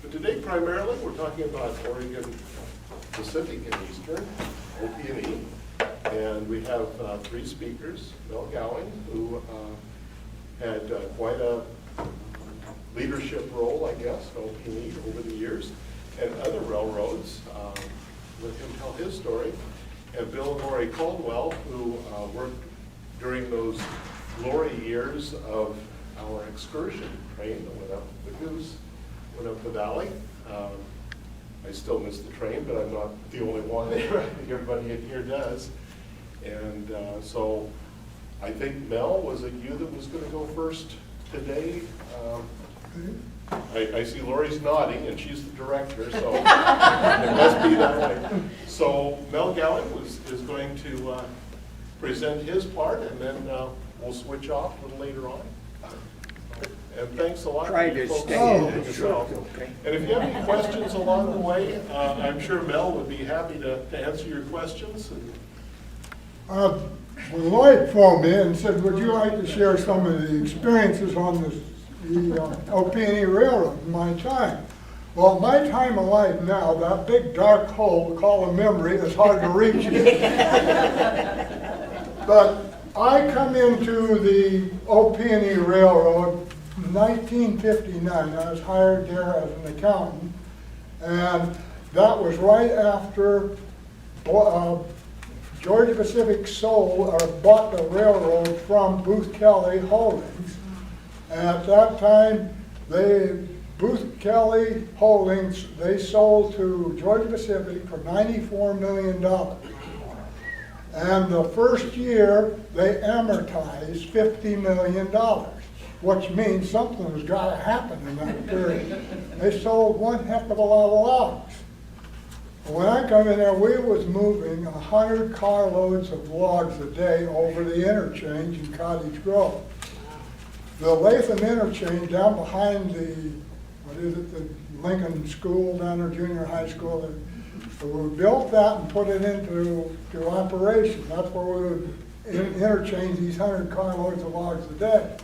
But today, primarily, we're talking about Oregon Pacific and Eastern, OP&E. And we have three speakers. Mel Gowing, who had quite a leadership role, I guess, in OP&E over the years, and other railroads. Let him tell his story. And Bill and Lauri Caldwell, who worked during those glory years of our excursion train that went up the Goose, went up the valley. I still miss the train, but I'm not the only one there. I think everybody in here does. And so I think Mel, was it you that was going to go first today? I see Lauri's nodding, and she's the director, so it must be that way. So Mel Gowing is going to present his part, and then we'll switch off a little later on. And thanks a lot. Try to stay in it. Sure. Okay. And if you have any questions along the way, I'm sure Mel would be happy to answer your questions. Well, Lloyd phoned me and said, would you like to share some of the experiences on the OP&E Railroad in my time? Well, my time of life now, that big dark hole called a memory is hard to reach. But I come into the OP&E Railroad in 1959. I was hired there as an accountant, and that was right after Georgia Pacific sold or bought the railroad from Booth Kelly Holdings. And at that time, Booth Kelly Holdings, they sold to Georgia Pacific for $94 million. And the first year, they amortized $50 million, which means something's got to happen in that period. They sold one heck of a lot of logs. When I come in there, we was moving 100 carloads of logs a day over the interchange in Cottage Grove. The Latham interchange down behind the Lincoln School down there, junior high school, we built that and put it into operation. That's where we would interchange these 100 carloads of logs a day.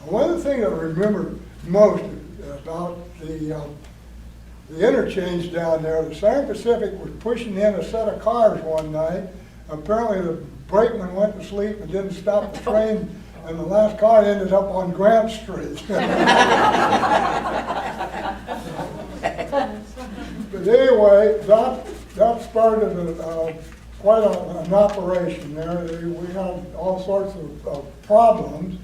And one of the things I remember most about the interchange down there, the Southern Pacific was pushing in a set of cars one night. Apparently the brakeman went to sleep and didn't stop the train, and the last car ended up on Grant Street. But anyway, that started quite an operation there. We had all sorts of problems.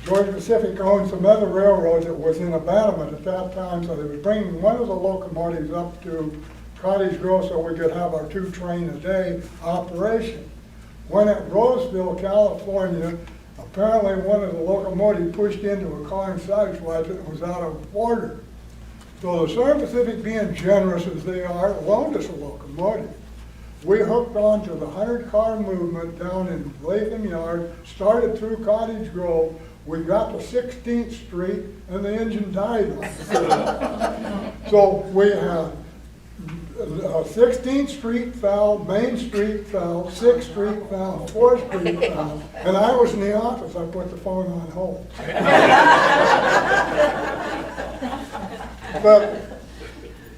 Georgia Pacific owned some other railroad that was in abandonment at that time, so they were bringing one of the locomotives up to Cottage Grove so we could have our 2 train a day operation. When at Roseville, California, apparently one of the locomotives pushed into a car and sideswiped it and was out of order. So the Southern Pacific, being generous as they are, loaned us a locomotive. We hooked on to the 100-car movement down in Latham Yard, started through Cottage Grove. We got to 16th Street, and the engine died on us. So we had 16th Street fell, Main Street fell, 6th Street fell, 4th Street fell, and I was in the office. I put the phone on hold. But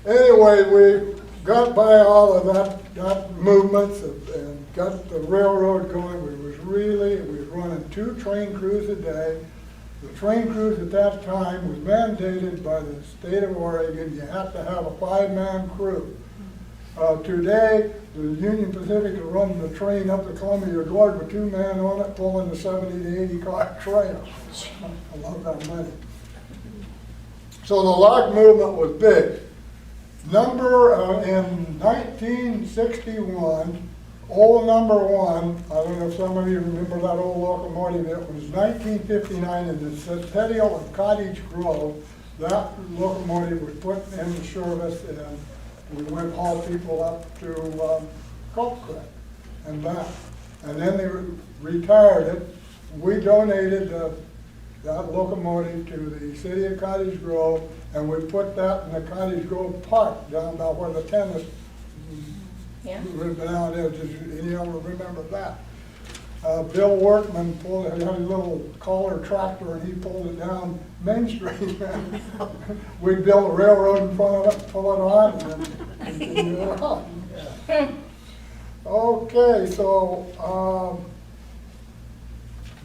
anyway, we got by all of that movements and got the railroad going. We was running 2 train crews a day. The train crews at that time was mandated by the state of Oregon. You have to have a 5-man crew. Today, the Union Pacific is running the train up the Columbia Gorge with 2 men on it, pulling the 70 to 80 car trail. I love that money. So the log movement was big. In 1961, old number 1, I don't know if some of you remember that old locomotive, it was 1959 in the Centennial of Cottage Grove. That locomotive was put into service, and we went haul people up to Cottage and back. And then they retired it. We donated that locomotive to the city of Cottage Grove, and we put that in the Cottage Grove Park down about where the tennis Yeah. down there. Does any of you remember that? Bill Workman had a little collar tractor and he pulled it down Main Street. We built a railroad in front of it, pull it on, and then continue it on. Yeah. Okay, so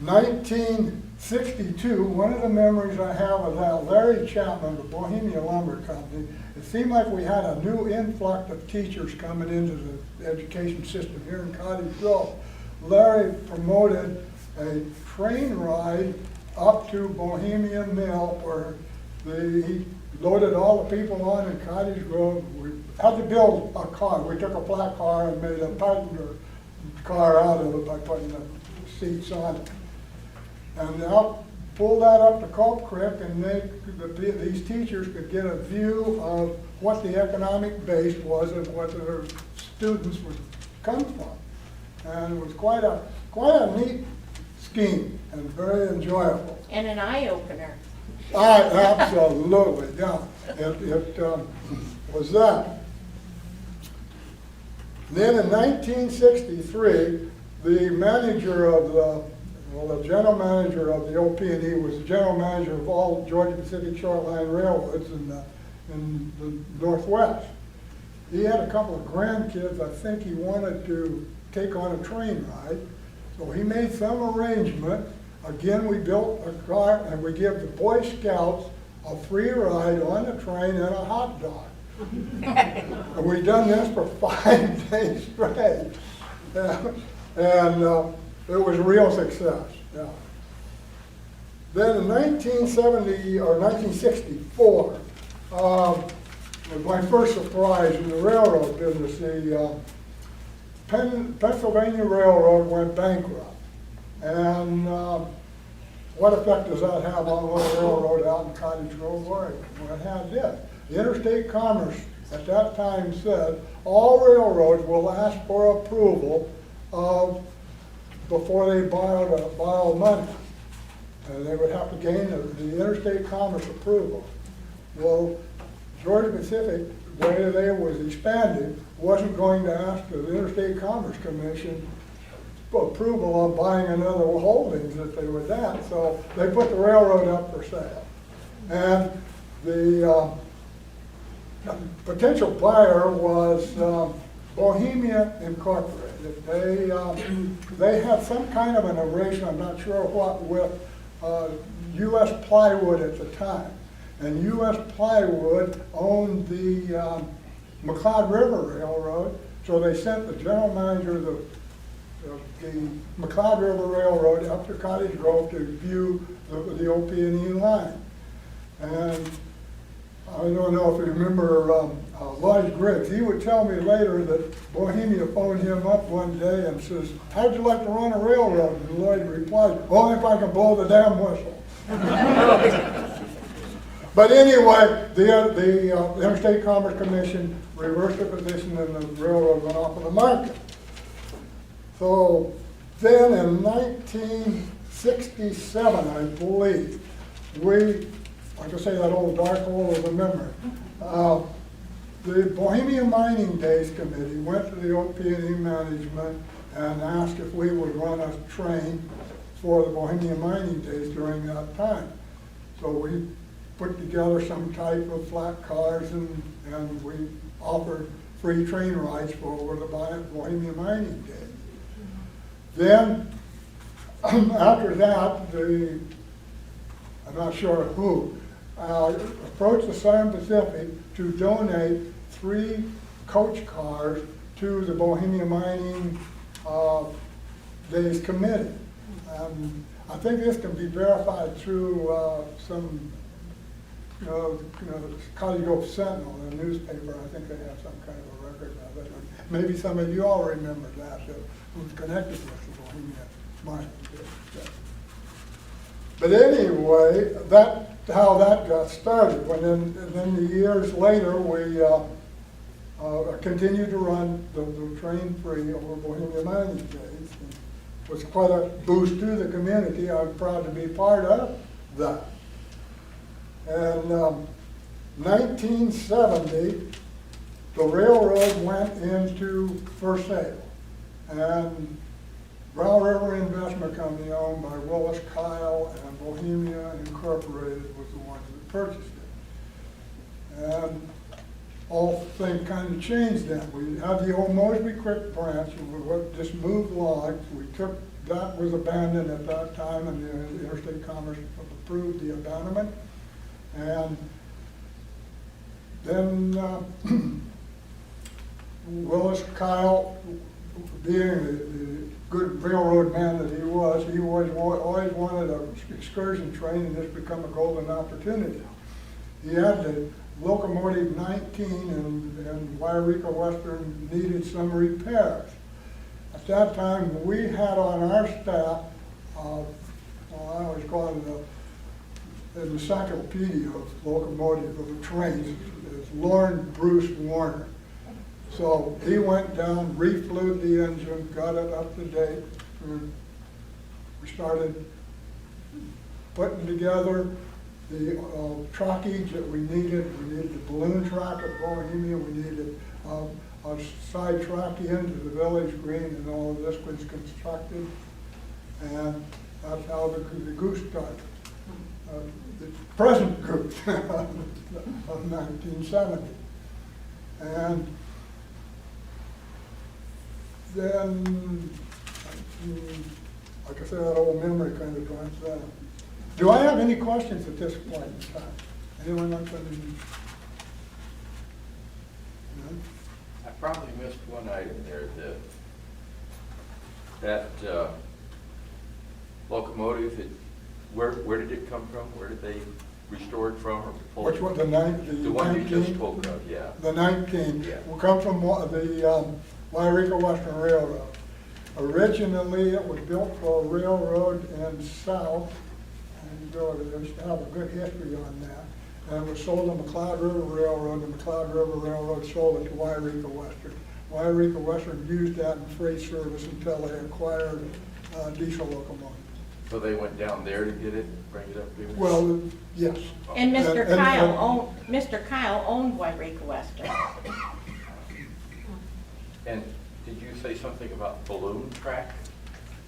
1962, one of the memories I have of that, Larry Chapman, the Bohemia Lumber Company, it seemed like we had a new influx of teachers coming into the education system here in Cottage Grove. Larry promoted a train ride up to Bohemia Mill where he loaded all the people on in Cottage Grove. We had to build a car. We took a flat car and made a passenger car out of it by putting the seats on it. And pulled that up to Cope Creek, and these teachers could get a view of what the economic base was and what their students would come from. And it was quite a neat scheme and very enjoyable. And an eye-opener. Absolutely, yeah. It was that. Then in 1963, the manager of the general manager of the OP&E was the general manager of all Georgia Pacific Shoreline Railroads in the Northwest. He had a couple of grandkids. I think he wanted to take on a train ride. So he made some arrangement. Again, we built a car and we give the Boy Scouts a free ride on the train and a hot dog. And we've done this for 5 days straight. And it was a real success. Yeah. Then in 1964, was my first surprise in the railroad business. The Pennsylvania Railroad went bankrupt. And what effect does that have on a little railroad out in Cottage Grove, Oregon? Well, it had this. The Interstate Commerce at that time said all railroads will ask for approval before they borrow money. And they would have to gain the Interstate Commerce approval. Well, Georgia Pacific, the way they was expanding, wasn't going to ask the Interstate Commerce Commission approval of buying another holdings that they were that. So they put the railroad up for sale. And the potential buyer was Bohemia Incorporated. They had some kind of an arrangement, I'm not sure what, with U.S. Plywood at the time. And U.S. Plywood owned the McLeod River Railroad, so they sent the general manager of the McLeod River Railroad up to Cottage Grove to view the OP&E line. And I don't know if you remember Lloyd Griggs. He would tell me later that Bohemia phoned him up one day and says, "How'd you like to run a railroad?" And Lloyd replied, "Only if I can blow the damn whistle." But anyway, the Interstate Commerce Commission reversed the position and the railroad went off of the market. So then in 1967, I believe, like I say, that old dark hole of a memory, the Bohemia Mining Days Committee went to the OP&E management and asked if we would run a train for the Bohemia Mining Days during that time. So we put together some type of flat cars and we offered free train rides for the Bohemia Mining Days. Then, after that, I'm not sure who, approached the Southern Pacific to donate 3 coach cars to the Bohemia Mining Days Committee. I think this can be verified through some, Cottage Grove Sentinel, the newspaper. I think they have some kind of a record of it. Maybe some of you all remember that, who's connected with the Bohemia Mining Days. But anyway, that's how that got started. And then the years later, we continued to run the train free over Bohemia Mining Days. It was quite a boost to the community. I'm proud to be part of that. And 1970, the railroad went into for sale. And Brown River Investment Company owned by Willis Kyle and Bohemia Incorporated was the ones that purchased it. And all things kind of changed then. We had the old Mosby Creek branch, and we just moved logs. We took, that was abandoned at that time, and the Interstate Commerce approved the abandonment. And then Willis Kyle, being the good railroad man that he always wanted an excursion train, and this become a golden opportunity. He had the locomotive 19 and Wairika Western needed some repairs. At that time, we had on our staff, well, I always call it the encyclopedia of locomotive, of the trains, is Lorne Bruce Warner. So he went down, reflued the engine, got it up to date. We started putting together the trackage that we needed. We needed the balloon track at Bohemia. We needed a side track into the village green, and all of this was constructed. And that's how the Goose started. The present Goose of 1970. And then, like I said, that old memory kind of drives that. Do I have any questions at this point in time? Anyone want to? None? I probably missed one item there, that locomotive, where did it come from? Where did they restore it from or pull it? Which one, the 19? The one you just spoke of, yeah. The 19 Yeah. will come from the Wairika Western Railroad. Originally, it was built for a railroad in South, and they used to have a good history on that. And it was sold to McLeod River Railroad, and the McLeod River Railroad sold it to Wairika Western. Wairika Western used that in freight service until they acquired diesel locomotives. So they went down there to get it, bring it up here? Well, yes. And Mr. And- Kyle owned Wairika Western. And did you say something about balloon track?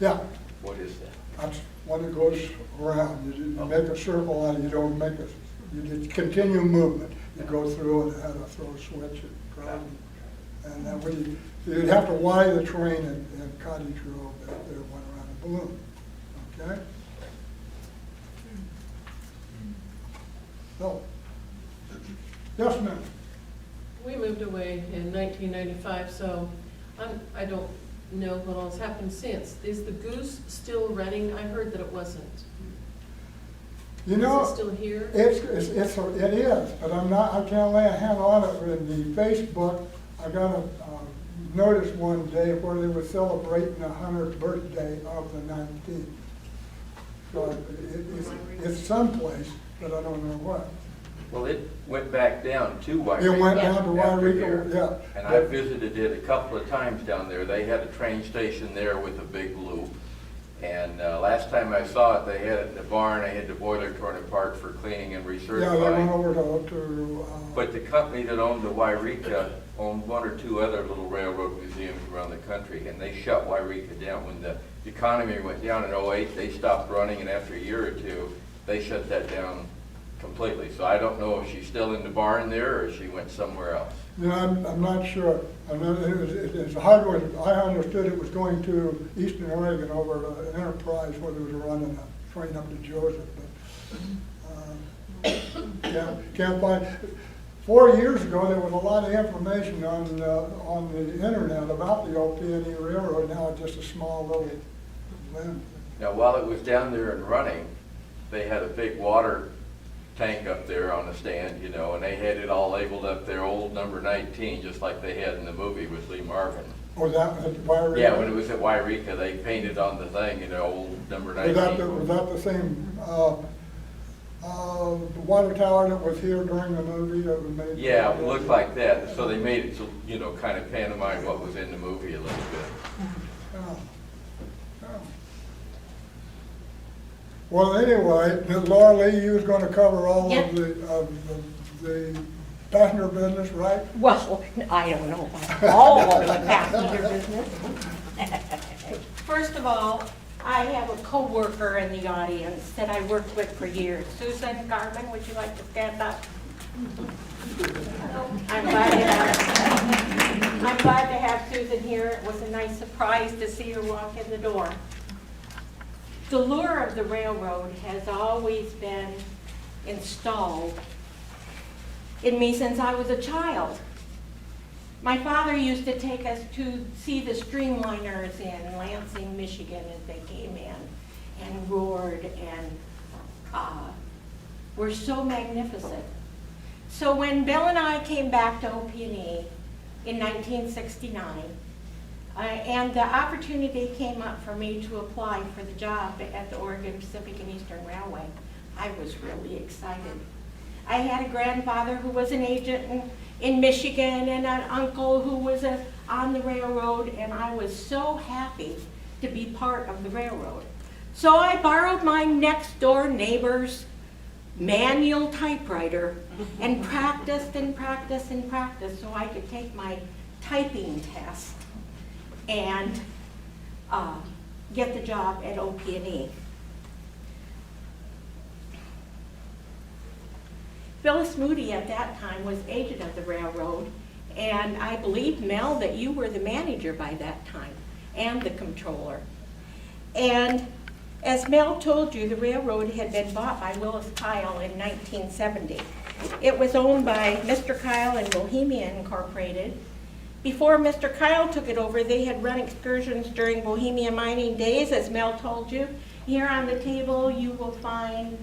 Yeah, What is that? that's one that goes around. You make a circle and you don't make a, you just continue movement. You go through and have to throw a switch and drive. And then you'd have to wire the train in Cottage Grove that there went around a balloon. Okay? So, yes, ma'am. We moved away in 1995, so I don't know what all's happened since. Is the Goose still running? I heard that it wasn't. You know, Is it still here? it is, but I can't lay a hand on it. In the Facebook, I got a notice one day where they were celebrating the 100th birthday of the 19th. So it's someplace, but I don't know what. Well, it went back down to Wairika. It went down to after Wairika, here. yeah. And I visited it a couple of times down there. They had a train station there with a big loop. And last time I saw it, they had it in the barn. They had the boiler torn apart for cleaning and recertifying. Yeah, they went over to But the company that owned the Wairika owned one or two other little railroad museums around the country, and they shut Wairika down. When the economy went down in '08, they stopped running, and after a year or two, they shut that down completely. So I don't know if she's still in the barn there or if she went somewhere else. yeah, I'm not sure. It's hard, I understood it was going to Eastern Oregon over to Enterprise where they was running a train up to Joseph, but, yeah, can't find. 4 years ago, there was a lot of information on the internet about the OP&E Railroad. Now it's just a small little land. Now, while it was down there and running, they had a big water tank up there on the stand, you know, and they had it all labeled up there, old number 19, just like they had in the movie with Lee Marvin. Oh, that was at Wairika? Yeah, when it was at Wairika, they painted on the thing, you know, old number 19. Was that the same water tower that was here during the movie that was made? Yeah, it looked like that. So they made it, so, you know, kind of pantomime what was in the movie a little bit. Oh. Oh. Well, anyway, Ms. Laura Lee, you was gonna cover all Yep. of the passenger business, right? Well, I don't know about all of the passenger business. First of all, I have a co-worker in the audience that I worked with for years. Susan Garman, would you like to stand up? I'm glad to have Susan here. It was a nice surprise to see her walk in the door. The lure of the railroad has always been installed in me since I was a child. My father used to take us to see the streamliners in Lansing, Michigan as they came in and roared and were so magnificent. So when Bill and I came back to OP&E in 1969, and the opportunity came up for me to apply for the job at the Oregon Pacific and Eastern Railway, I was really excited. I had a grandfather who was an agent in Michigan and an uncle who was on the railroad, and I was so happy to be part of the railroad. So I borrowed my next door neighbor's manual typewriter and practiced and practiced and practiced so I could take my typing test and get the job at OP&E. Phyllis Moody at that time was agent of the railroad, and I believe, Mel, that you were the manager by that time and the controller. And as Mel told you, the railroad had been bought by Willis Kyle in 1970. It was owned by Mr. Kyle and Bohemia Incorporated. Before Mr. Kyle took it over, they had run excursions during Bohemia mining days, as Mel told you. Here on the table you will find,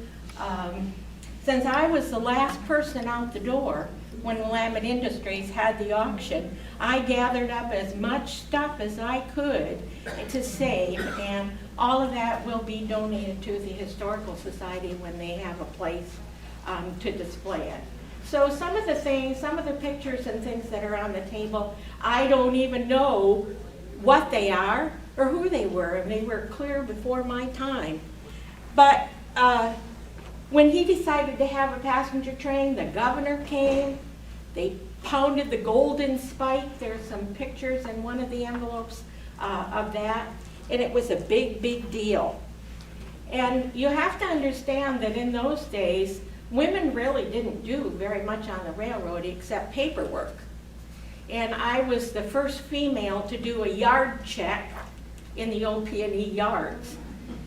since I was the last person out the door when Willamette Industries had the auction, I gathered up as much stuff as I could to save, and all of that will be donated to the Historical Society when they have a place to display it. So some of the things, some of the pictures and things that are on the table, I don't even know what they are or who they were, and they were clear before my time. But when he decided to have a passenger train, the governor came, they pounded the golden spike. There's some pictures in one of the envelopes of that, and it was a big, big deal. And you have to understand that in those days, women really didn't do very much on the railroad except paperwork. And I was the first female to do a yard check in the OP&E yards.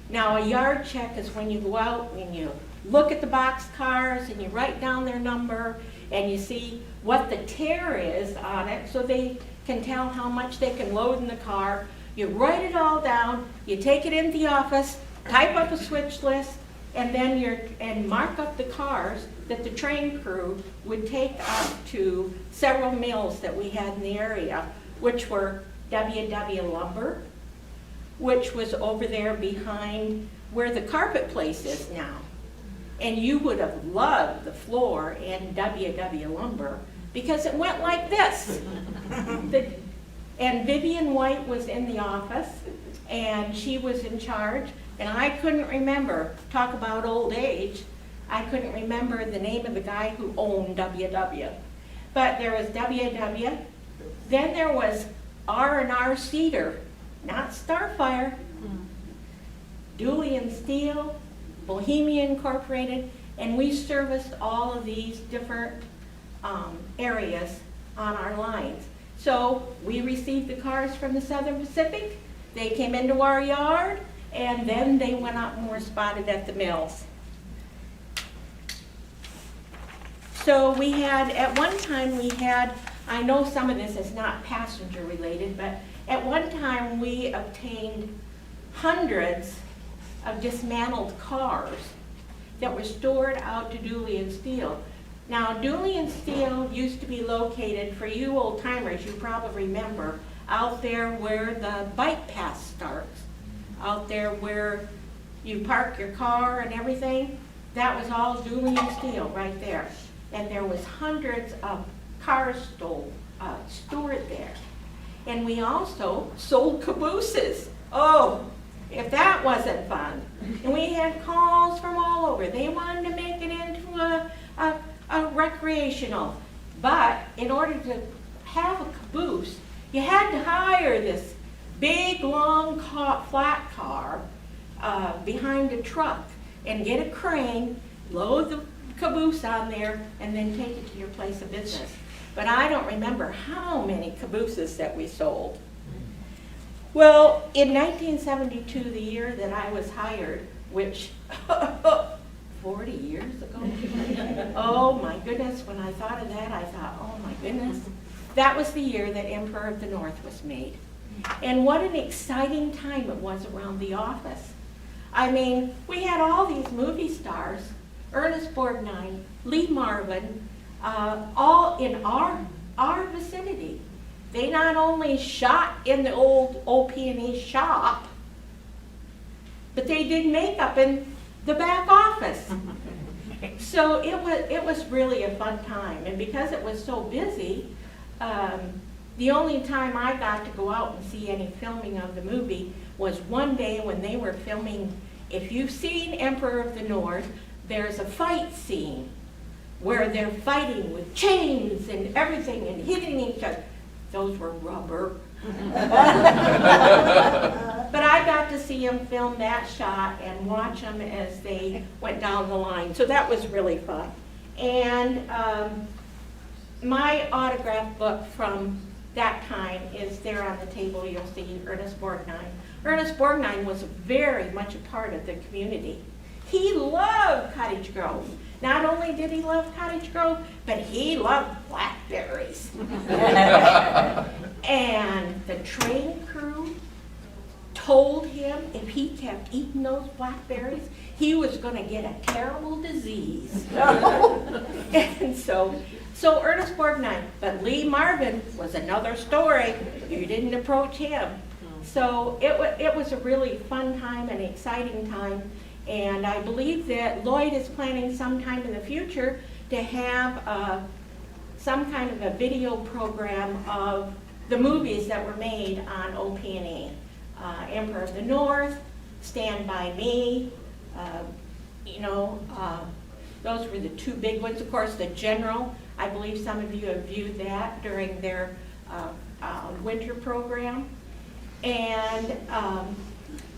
Now, a yard check is when you go out and you look at the box cars and you write down their number and you see what the tear is on it so they can tell how much they can load in the car. You write it all down, you take it into the office, type up a switch list, and then mark up the cars that the train crew would take up to several mills that we had in the area, which were W.W. Lumber, which was over there behind where the carpet place is now. And you would have loved the floor in W.W. Lumber because it went like this. And Vivian White was in the office, and she was in charge. And I couldn't remember, talk about old age, I couldn't remember the name of the guy who owned WW. But there was WW, then there was R&R Cedar, not Starfire, Dooley and Steel, Bohemia Incorporated, and we serviced all of these different areas on our lines. So we received the cars from the Southern Pacific, they came into our yard, and then they went out and were spotted at the mills. So we had, at one time we had, I know some of this is not passenger related, but at one time we obtained hundreds of dismantled cars that were stored out to Dooley and Steel. Now, Dooley and Steel used to be located, for you old timers, you probably remember, out there where the bike path starts, out there where you park your car and everything. That was all Dooley and Steel right there. And there was hundreds of cars stored there. And we also sold cabooses. Oh, if that wasn't fun. And we had calls from all over. They wanted to make it into a recreational. But in order to have a caboose, you had to hire this big, long flat car behind a truck and get a crane, load the caboose on there, and then take it to your place of business. But I don't remember how many cabooses that we sold. Well, in 1972, the year that I was hired, which 40 years ago, oh my goodness, when I thought of that, I thought, oh my goodness. That was the year that Emperor of the North was made. And what an exciting time it was around the office. I mean, we had all these movie stars, Ernest Borgnine, Lee Marvin, all in our vicinity. They not only shot in the old OP&E shop, but they did makeup in the back office. So it was really a fun time. And because it was so busy, the only time I got to go out and see any filming of the movie was one day when they were filming. If you've seen Emperor of the North, there's a fight scene where they're fighting with chains and everything and hitting each other. Those were rubber. But I got to see them film that shot and watch them as they went down the line. So that was really fun. And my autograph book from that time is there on the table. You'll see Ernest Borgnine. Ernest Borgnine was very much a part of the community. He loved Cottage Grove. Not only did he love Cottage Grove, but he loved blackberries. And the train crew told him if he kept eating those blackberries, he was going to get a terrible disease. And so Ernest Borgnine, but Lee Marvin was another story. You didn't approach him. So it was a really fun time and exciting time. And I believe that Lloyd is planning sometime in the future to have some kind of a video program of the movies that were made on OP&E. Emperor of the North, Stand By Me, those were the two big ones. Of course, The General, I believe some of you have viewed that during their winter program. And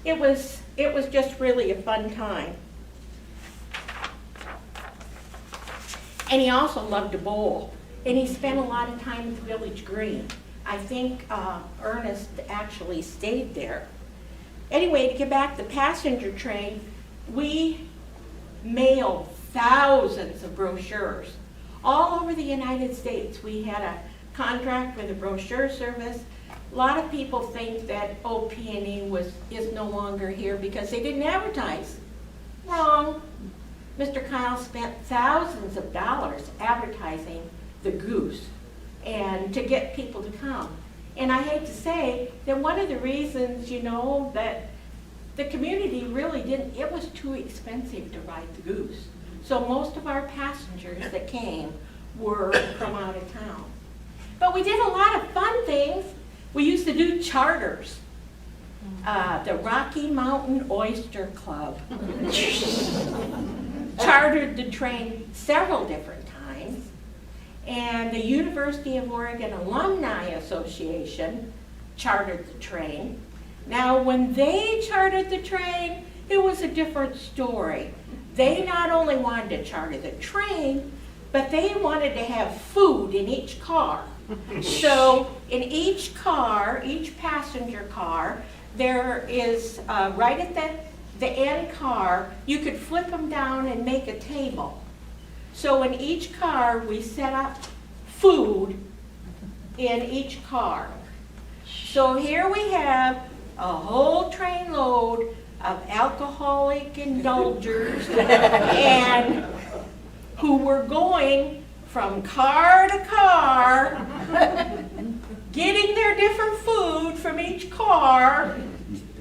it was just really a fun time. And he also loved to bowl. And he spent a lot of time at the Village Green. I think Ernest actually stayed there. Anyway, to get back to the passenger train, we mailed thousands of brochures all over the United States. We had a contract with the brochure service. A lot of people think that OP&E is no longer here because they didn't advertise. Wrong. Mr. Kyle spent thousands of dollars advertising the Goose and to get people to come. And I hate to say that one of the reasons, that the community really didn't, it was too expensive to ride the Goose. So most of our passengers that came were from out of town. But we did a lot of fun things. We used to do charters. The Rocky Mountain Oyster Club chartered the train several different times. And the University of Oregon Alumni Association chartered the train. Now, when they chartered the train, it was a different story. They not only wanted to charter the train, but they wanted to have food in each car. So in each car, each passenger car, there is, right at the end car, you could flip them down and make a table. So in each car, we set up food in each car. So here we have a whole train load of alcoholic indulgers and who were going from car to car, getting their different food from each car,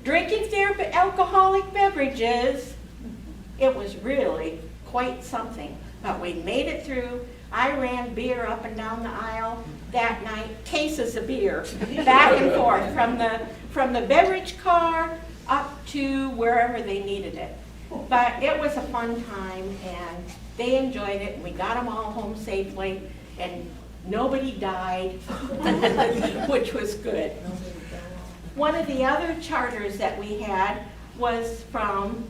drinking their alcoholic beverages. It was really quite something. But we made it through. I ran beer up and down the aisle that night, cases of beer, back and forth from the beverage car up to wherever they needed it. But it was a fun time, and they enjoyed it, and we got them all home safely, and nobody died, which was good. One of the other charters that we had was from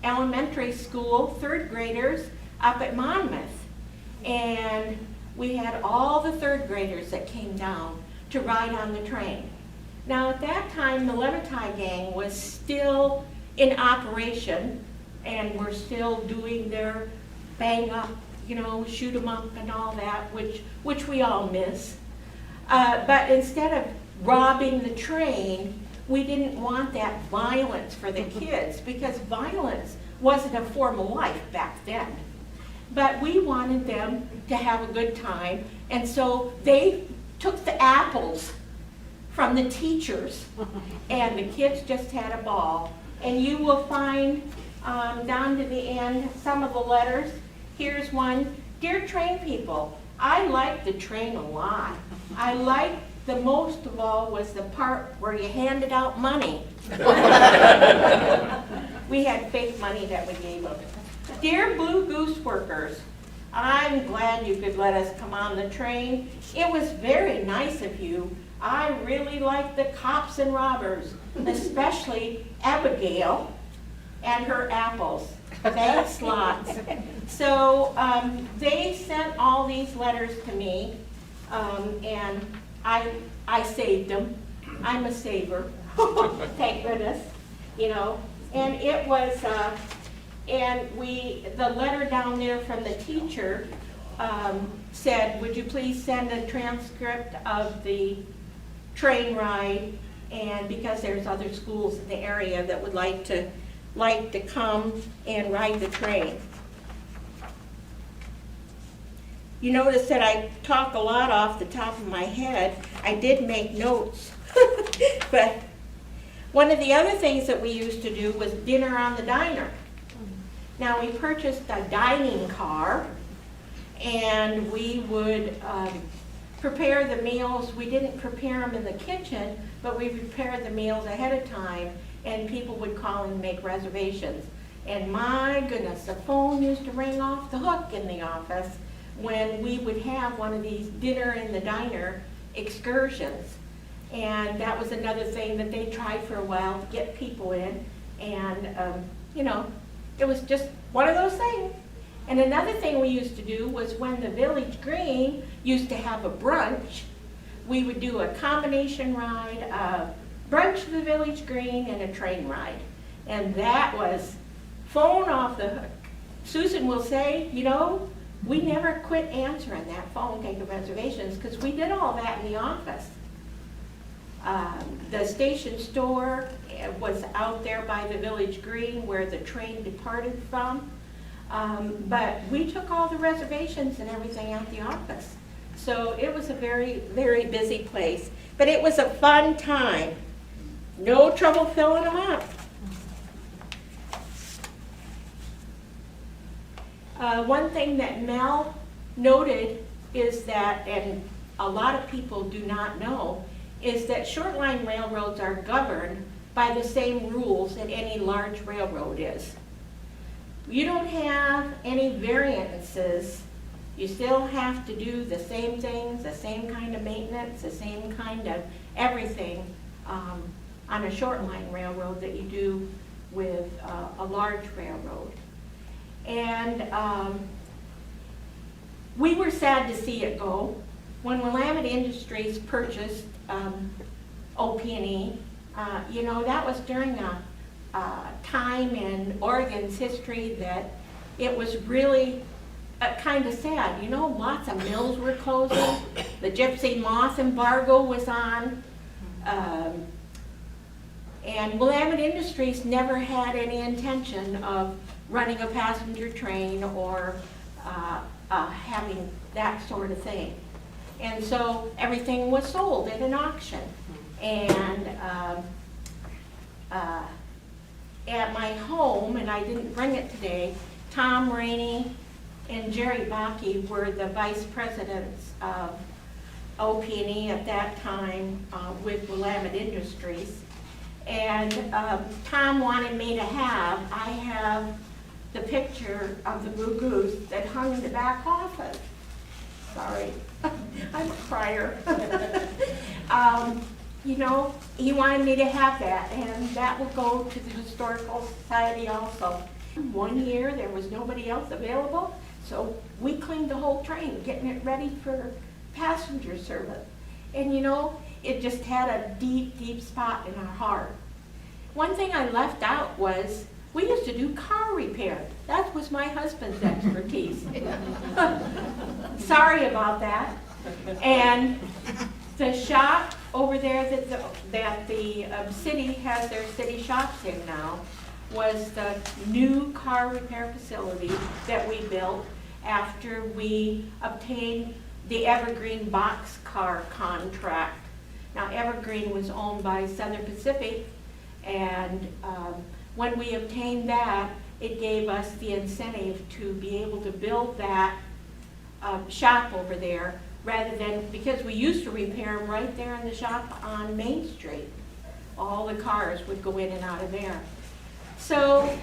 elementary school, third graders up at Monmouth. And we had all the third graders that came down to ride on the train. Now at that time, the Levittai gang was still in operation and were still doing their bang up, you know, shoot 'em up and all that, which we all miss. But instead of robbing the train, we didn't want that violence for the kids, because violence wasn't a form of life back then. But we wanted them to have a good time, and so they took the apples from the teachers, and the kids just had a ball. And you will find down to the end some of the letters. Here's one. Dear train people, I like the train a lot. I like the most of all was the part where you handed out money. We had fake money that we gave them. Dear Blue Goose workers, I'm glad you could let us come on the train. It was very nice of you. I really like the cops and robbers, especially Abigail and her apples. Thanks lots. So they sent all these letters to me, and I saved them. I'm a saver, thank goodness, you know. And it was, the letter down there from the teacher said, would you please send a transcript of the train ride, and because there's other schools in the area that would like to come and ride the train. You notice that I talk a lot off the top of my head. I did make notes. But one of the other things that we used to do was dinner on the diner. Now, we purchased a dining car, and we would prepare the meals. We didn't prepare them in the kitchen, but we prepared the meals ahead of time, and people would call and make reservations. And my goodness, the phone used to ring off the hook in the office when we would have one of these dinner in the diner excursions. And that was another thing that they tried for a while to get people in. And, you know, it was just one of those things. And another thing we used to do was when the Village Green used to have a brunch, we would do a combination ride, a brunch to the Village Green and a train ride. And that was phone off the hook. Susan will say, you know, we never quit answering that phone, taking reservations, because we did all that in the office. The station store was out there by the Village Green where the train departed from. But we took all the reservations and everything out the office. So it was a very, very busy place. But it was a fun time. No trouble filling them up. One thing that Mel noted is that, and a lot of people do not know, is that short line railroads are governed by the same rules that any large railroad is. You don't have any variances. You still have to do the same things, the same kind of maintenance, the same kind of everything on a short line railroad that you do with a large railroad. And we were sad to see it go. When Willamette Industries purchased OP&E, you know, that was during a time in Oregon's history that it was really kind of sad. You know, lots of mills were closing. The Gypsy Moth embargo was on. And Willamette Industries never had any intention of running a passenger train or having that sort of thing. And so everything was sold at an auction. And at my home, and I didn't bring it today, Tom Rainey and Jerry Bakke were the vice presidents of OP&E at that time with Willamette Industries. And Tom wanted me to I have the picture of the Blue Goose that hung in the back office. Sorry, I'm a crier. you know, he wanted me to have that, and that will go to the Historical Society also. One year, there was nobody else available, so we cleaned the whole train, getting it ready for passenger service. And you know, it just had a deep, deep spot in our heart. One thing I left out was, we used to do car repair. That was my husband's expertise. Sorry about that. And the shop over there that the city has their city shops in now was the new car repair facility that we built after we obtained the Evergreen boxcar contract. Now, Evergreen was owned by Southern Pacific, and when we obtained that, it gave us the incentive to be able to build that shop over there, rather than, because we used to repair them right there in the shop on Main Street. All the cars would go in and out of there. So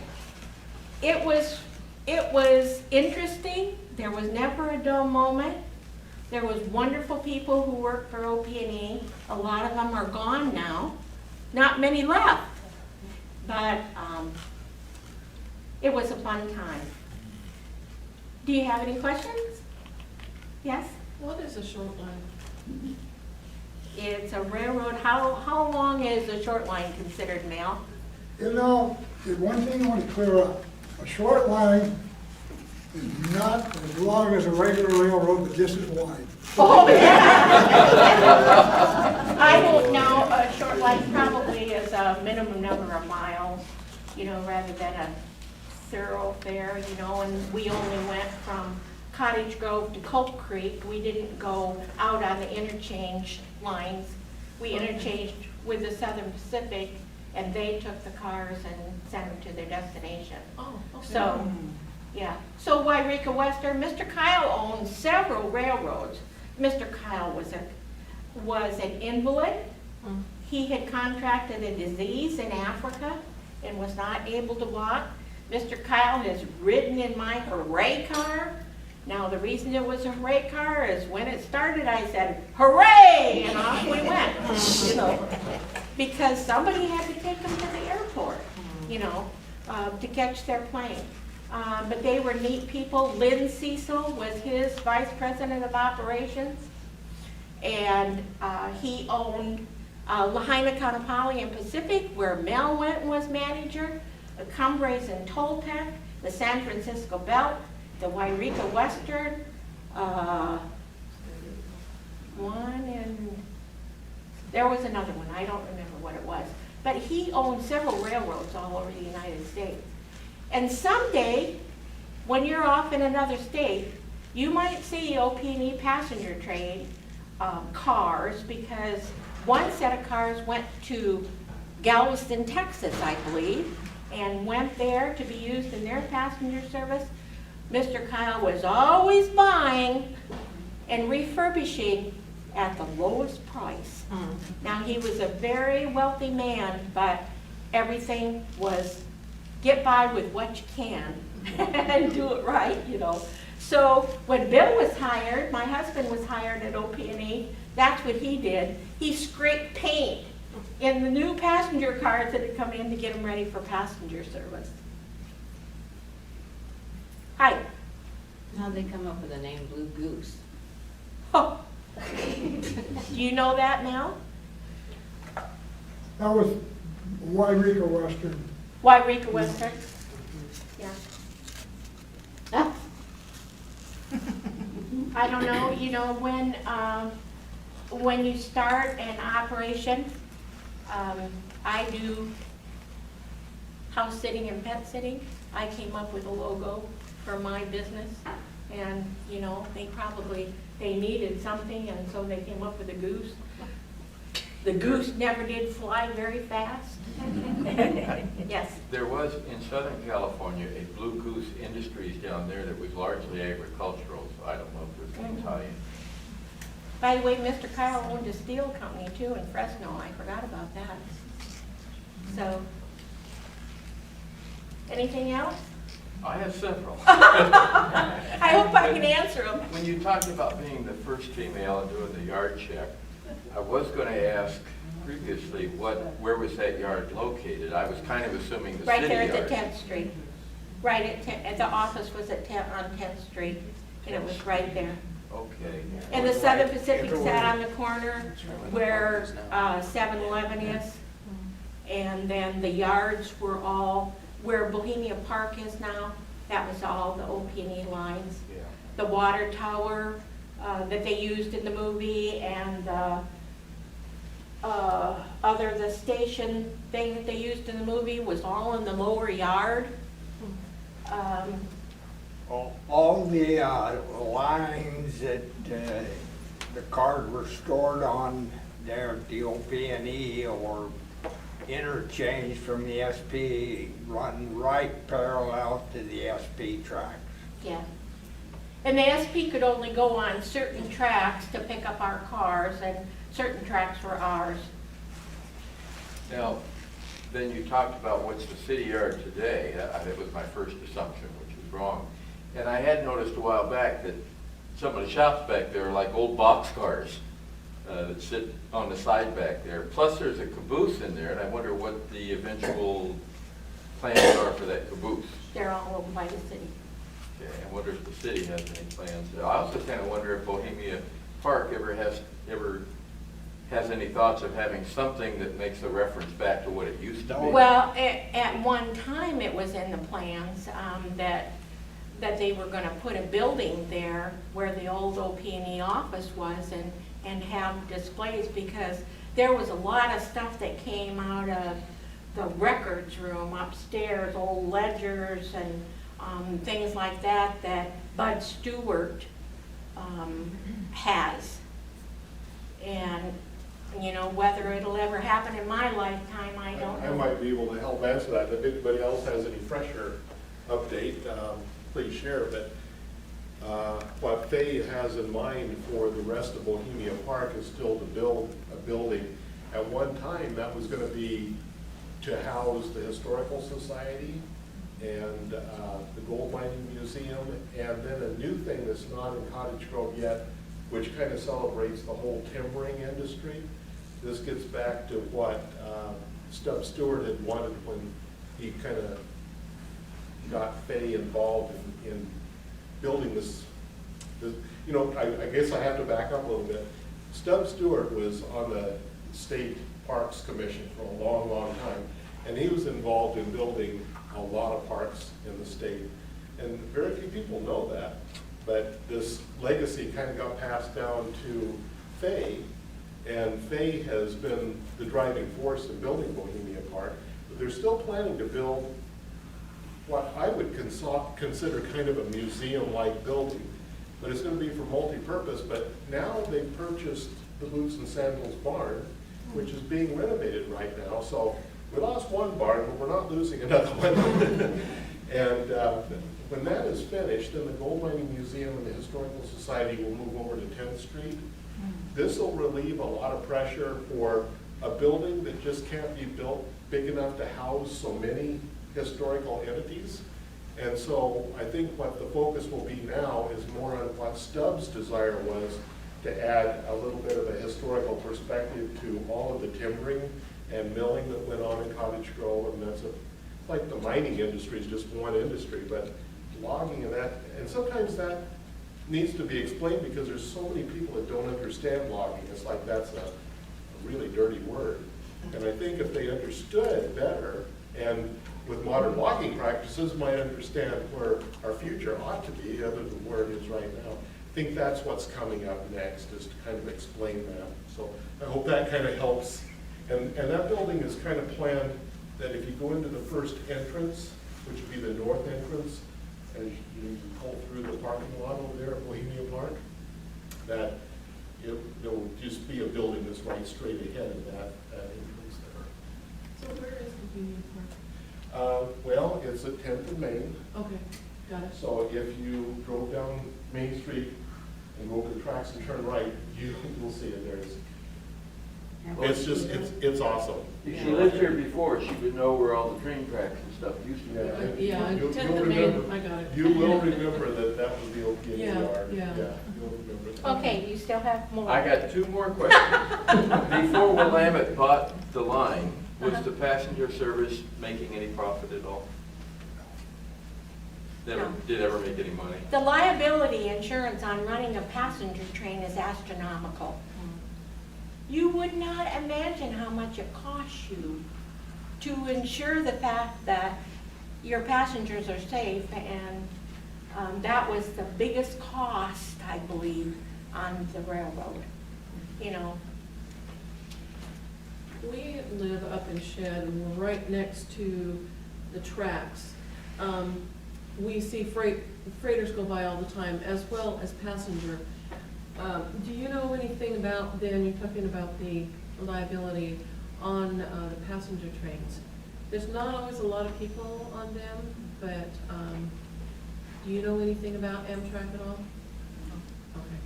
it was interesting. There was never a dull moment. There was wonderful people who worked for OP&E. A lot of them are gone now. Not many left. But it was a fun time. Do you have any questions? Yes? What is a short line? It's a railroad. How long is a short line considered, Mel? You know, the one thing I want to clear up, a short line is not as long as a regular railroad, but just as wide. Oh, yeah. I don't know, a short line probably is a minimum number of miles, you know, rather than a thoroughfare, you know, and we only went from Cottage Grove to Cope Creek. We didn't go out on the interchange lines. We interchanged with the Southern Pacific, and they took the cars and sent them to their destination. Oh, okay. So, yeah. So Wairika Western, Mr. Kyle owned several railroads. Mr. Kyle was an invalid. He had contracted a disease in Africa and was not able to walk. Mr. Kyle has ridden in my hooray car. Now, the reason it was a hooray car is when it started, I said, hooray, and off we went, you know, because somebody had to take them to the airport, you know, to catch their plane. But they were neat people. Lynn Cecil was his vice president of operations, and he owned Lahaina, Kaanapali, and Pacific, where Mel went and was manager, the Cumbres and Toltec, the San Francisco Belt, the Wairika Western, one, and there was another one, I don't remember what it was. But he owned several railroads all over the United States. And someday, when you're off in another state, you might see OP&E passenger train cars, because one set of cars went to Galveston, Texas, I believe, and went there to be used in their passenger service. Mr. Kyle was always buying and refurbishing at the lowest price. Now, he was a very wealthy man, but everything was get by with what you can and do it right, you know. So when Bill was hired, my husband was hired at OP&E, that's what he did. He scraped paint in the new passenger cars that had come in to get them ready for passenger service. Hi. How'd they come up with the name Blue Goose? Oh. Do you know that now? That was Wairika Western. Wairika Western? Yeah. I don't know, you know, when you start an operation, I do house sitting and pet sitting. I came up with a logo for my business, and, you know, they needed something, and so they came up with a goose. The goose never did fly very fast. Yes. There was in Southern California a Blue Goose Industries down there that was largely agricultural, so I don't know if there's any tie-in. By the way, Mr. Kyle owned a steel company too in Fresno. I forgot about that. So, anything else? I have several. I hope I can answer them. When you talked about being the first female and doing the yard check, I was going to ask, previously, where was that yard located? I was kind of assuming the Right city there yard. at the 10th Street. Right at the office was at 10, on 10th Street, and it was right there. Okay. And the Southern Pacific sat on the corner where 7-Eleven is. And then the yards were all, where Bohemia Park is now, that was all the OP&E lines. Yeah. The water tower that they used in the movie, and the station thing that they used in the movie was all in the lower yard. All the lines that the cars were stored on there at the OP&E or interchanged from the SP run right parallel to the SP tracks. Yeah. And the SP could only go on certain tracks to pick up our cars, and certain tracks were ours. Now, then you talked about what's the city yard today. That was my first assumption, which is wrong. And I had noticed a while back that some of the shops back there are like old boxcars that sit on the side back there. Plus, there's a caboose in there, and I wonder what the eventual plans are for that caboose. They're all owned by the city. Okay, I wonder if the city has any plans. I also kind of wonder if Bohemia Park ever has any thoughts of having something that makes a reference back to what it used to be. Well, at one time, it was in the plans that they were gonna put a building there where the old OP&E office was, and have displays, because there was a lot of stuff that came out of the records room upstairs, old ledgers and things like that Bud Stewart has. And, you know, whether it'll ever happen in my lifetime, I don't know. I might be able to help answer that. If anybody else has any fresher update, please share. But what Fay has in mind for the rest of Bohemia Park is still to build a building. At one time, that was going to be to house the Historical Society and the Gold Mining Museum, and then a new thing that's not in Cottage Grove yet, which kind of celebrates the whole timbering industry. This gets back to what Stub Stewart had wanted when he kind of got Fay involved in building this. You know, I guess I have to back up a little bit. Stub Stewart was on the State Parks Commission for a long, long time, and he was involved in building a lot of parks in the state. And very few people know that, but this legacy kind of got passed down to Fay, and Fay has been the driving force in building Bohemia Park. But they're still planning to build what I would consider kind of a museum-like building. But it's going to be for multi-purpose, but now they've purchased the Boots and Sandals barn, which is being renovated right now. So we lost one barn, but we're not losing another one. And when that is finished, then the Gold Mining Museum and the Historical Society will move over to 10th Street. This will relieve a lot of pressure for a building that just can't be built big enough to house so many historical entities. And so I think what the focus will be now is more on what Stubbs' desire was, to add a little bit of a historical perspective to all of the timbering and milling that went on in Cottage Grove. And that's like the mining industry is just one industry, but logging and that, and sometimes that needs to be explained because there's so many people that don't understand logging. It's like that's a really dirty word. And I think if they understood better, and with modern logging practices, might understand where our future ought to be other than where it is right now. I think that's what's coming up next, is to kind of explain that. So I hope that kind of helps. And that building is kind of planned that if you go into the first entrance, which would be the north entrance, as you pull through the parking lot over there at Bohemia Park, that there'll just be a building that's right straight ahead of that entrance there. So where is the Bohemia Park? Well, it's at 10th and Main. Okay, got it. So if you drove down Main Street and go over the tracks and turn right, you'll see it. It's just, it's awesome. If she lived here before, she would know where all the train tracks and stuff used to be. Yeah, You'll 10th and remember. Main, I got it. You will remember that that was the OP&E Yeah, yard. yeah. You'll remember that. Okay, you still have more? I got two more questions. Before Willamette bought the line, was the passenger service making any profit at all? No. Did ever make any money? The liability insurance on running a passenger train is astronomical. You would not imagine how much it costs you to ensure the fact that your passengers are safe, and that was the biggest cost, I believe, on the railroad, you know. We live up in Shed, and we're right next to the tracks. We see freighters go by all the time, as well as passenger. Do you know anything about, then, you're talking about the liability on the passenger trains? There's not always a lot of people on them, but do you know anything about Amtrak at all? Okay.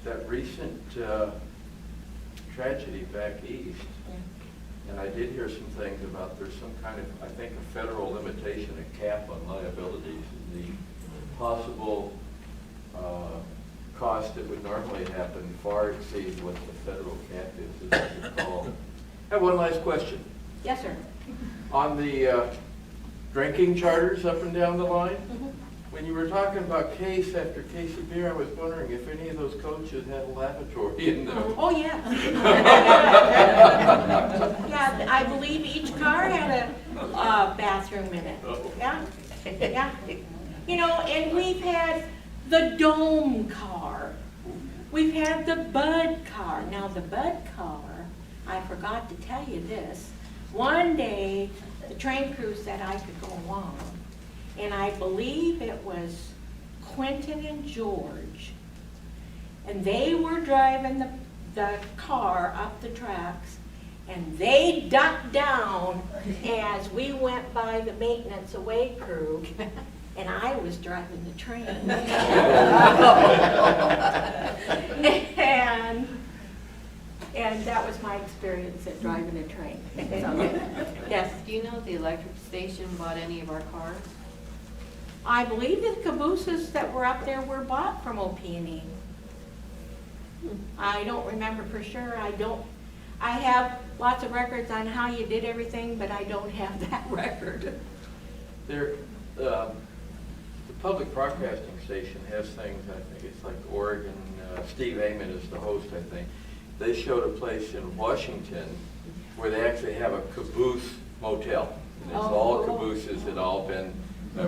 That recent tragedy back east, and I did hear some things about there's some kind of, I think, a federal limitation, a cap on liabilities. The possible cost that would normally happen far exceeds what the federal cap is, as I recall. I have one last question. Yes, sir. On the drinking charters up and down the line, Mhm. when you were talking about case after case of beer, I was wondering if any of those coaches had a lavatory in them. Oh, yeah. Yeah, I believe each car had a bathroom in it. Yeah, yeah. You know, and we've had the Dome car. We've had the Bud car. Now, the Bud car, I forgot to tell you this. One day, the train crew said I could go along, and I believe it was Quentin and George, and they were driving the car up the tracks, and they ducked down as we went by the maintenance away crew, and I was driving the train. And that was my experience at driving a train. So, yes. Do you know if the electric station bought any of our cars? I believe the cabooses that were up there were bought from OP&E. I don't remember for sure. I have lots of records on how you did everything, but I don't have that record. The public broadcasting station has things, I think it's like Oregon, Steve Amon is the host, I think. They showed a place in Washington where they actually have a caboose motel. And it's all cool. cabooses that all been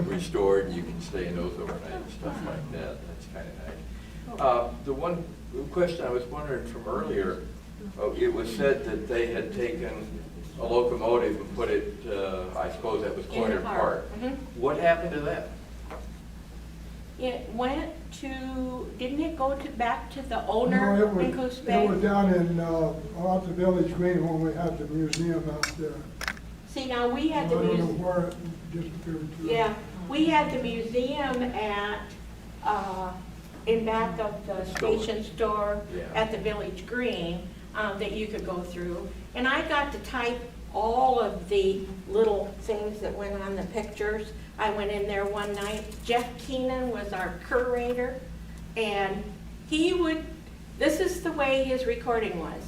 restored, and you can stay in those overnight and stuff like that. That's kind of nice. The one question I was wondering from earlier, it was said that they had taken a locomotive and put it, I suppose that was In the Corner park. Park. Mhm. What happened to that? It went to, didn't it go to back to the No, owner it in Goose was, Bay? it was down in, off the Village Green when we had the museum out there. See, now we had the I don't know museum. where it disappeared to. Yeah, we had the museum at, in back of the station store Yeah. at the Village Green, that you could go through. And I got to type all of the little things that went on the pictures. I went in there one night. Jeff Keenan was our curator, and he would, this is the way his recording was.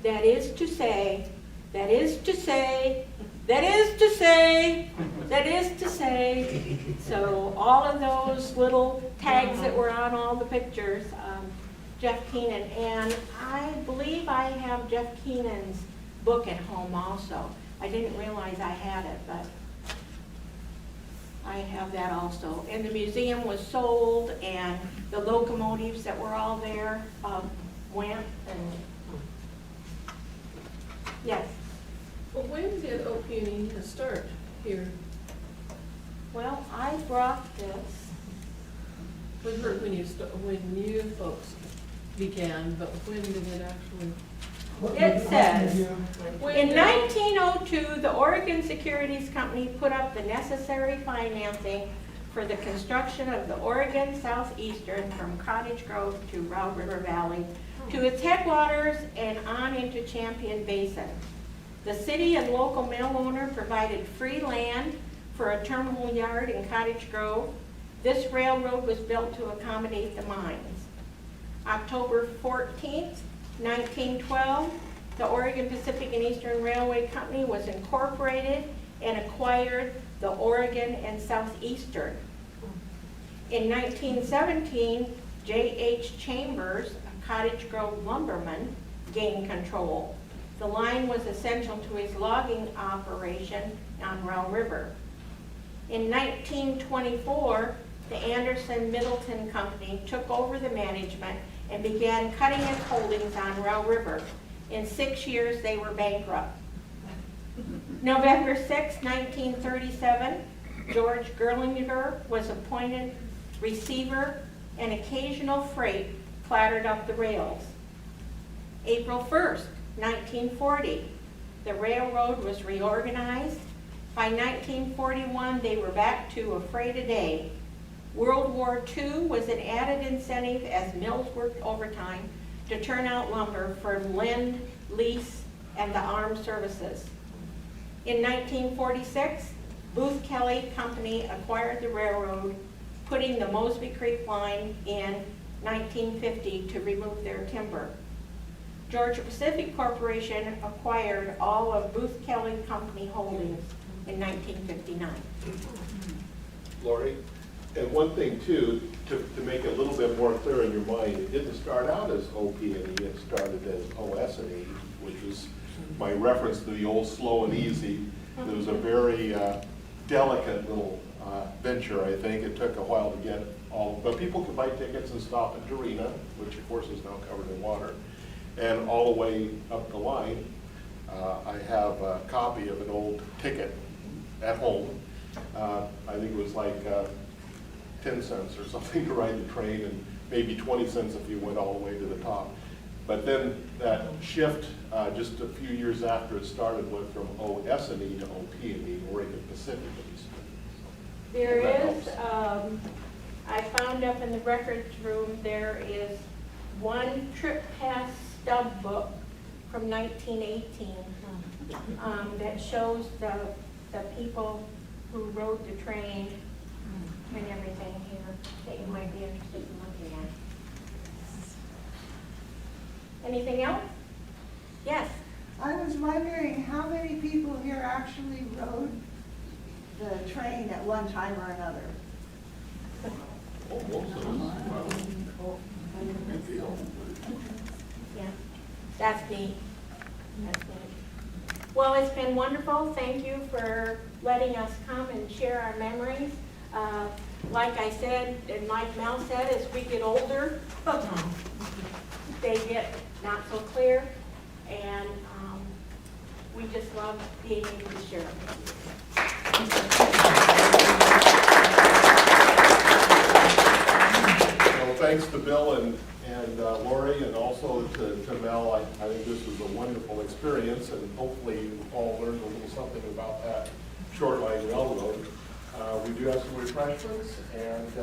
That is to say, that is to say, that is to say, that is to say. So all of those little tags that were on all the pictures, Jeff Keenan. And I believe I have Jeff Keenan's book at home also. I didn't realize I had it, but I have that also. And the museum was sold, and the locomotives that were all there went, and yes. Well, when did OP&E start here? Well, I brought this. We heard when you folks began, but when did it actually? It says, when in did- 1902, the Oregon Securities Company put up the necessary financing for the construction of the Oregon Southeastern from Cottage Grove to Route River Valley to its headwaters and on into Champion Basin. The city and local mill owner provided free land for a terminal yard in Cottage Grove. This railroad was built to accommodate the mines. October 14th, 1912, the Oregon Pacific and Eastern Railway Company was incorporated and acquired the Oregon and Southeastern. In 1917, J.H. Chambers, a Cottage Grove lumberman, gained control. The line was essential to his logging operation on Round River. In 1924, the Anderson Middleton Company took over the management and began cutting its holdings on Round River. In 6 years, they were bankrupt. November 6, 1937, George Gerlinger was appointed receiver, and occasional freight clattered up the rails. April 1st, 1940, the railroad was reorganized. By 1941, they were back to a freight a day. World War II was an added incentive as mills worked overtime to turn out lumber for Lend, Lease, and the armed services. In 1946, Booth Kelly Company acquired the railroad, putting the Mosby Creek line in 1950 to remove their timber. Georgia Pacific Corporation acquired all of Booth Kelly Company holdings in 1959. Lauri, and one thing too, to make it a little bit more clear in your mind, it didn't start out as OP&E, it started as OS&E, which is my reference to the old slow and easy. It was a very delicate little venture, I think. It took a while to get all, but people could buy tickets and stop at Dorena, which of course is now covered in water, and all the way up the line. I have a copy of an old ticket at home. I think it was like 10 cents or something to ride the train, and maybe 20 cents if you went all the way to the top. But then that shift, just a few years after it started, went from OS&E to OP&E, Oregon Pacific and Eastern. There That is, helps. I found up in the records room, there is one trip past stub book from 1918 that shows the people who rode the train and everything here that you might be interested in looking at. Anything else? Yes. I was wondering how many people here actually rode the train at one time or another? Oh, most of them. Wow. Big deal. Yeah, that's me. That's me. Well, it's been wonderful. Thank you for letting us come and share our memories. Like I said, and like Mel said, as we get older, they get not so clear, and we just love being able to share them with you. Well, thanks to Bill and Lauri, and also to Mel. I think this was a wonderful experience, and hopefully you all learned a little something about that short line railroad. We do have some refreshments, and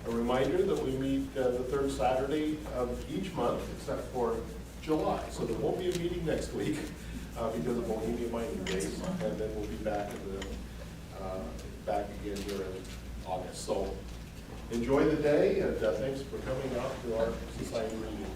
a reminder that we meet the third Saturday of each month except for July. So there won't be a meeting next week because of Bohemian Mining Days, and then we'll be back back again here in August. So enjoy the day, and thanks for coming out to our society meeting.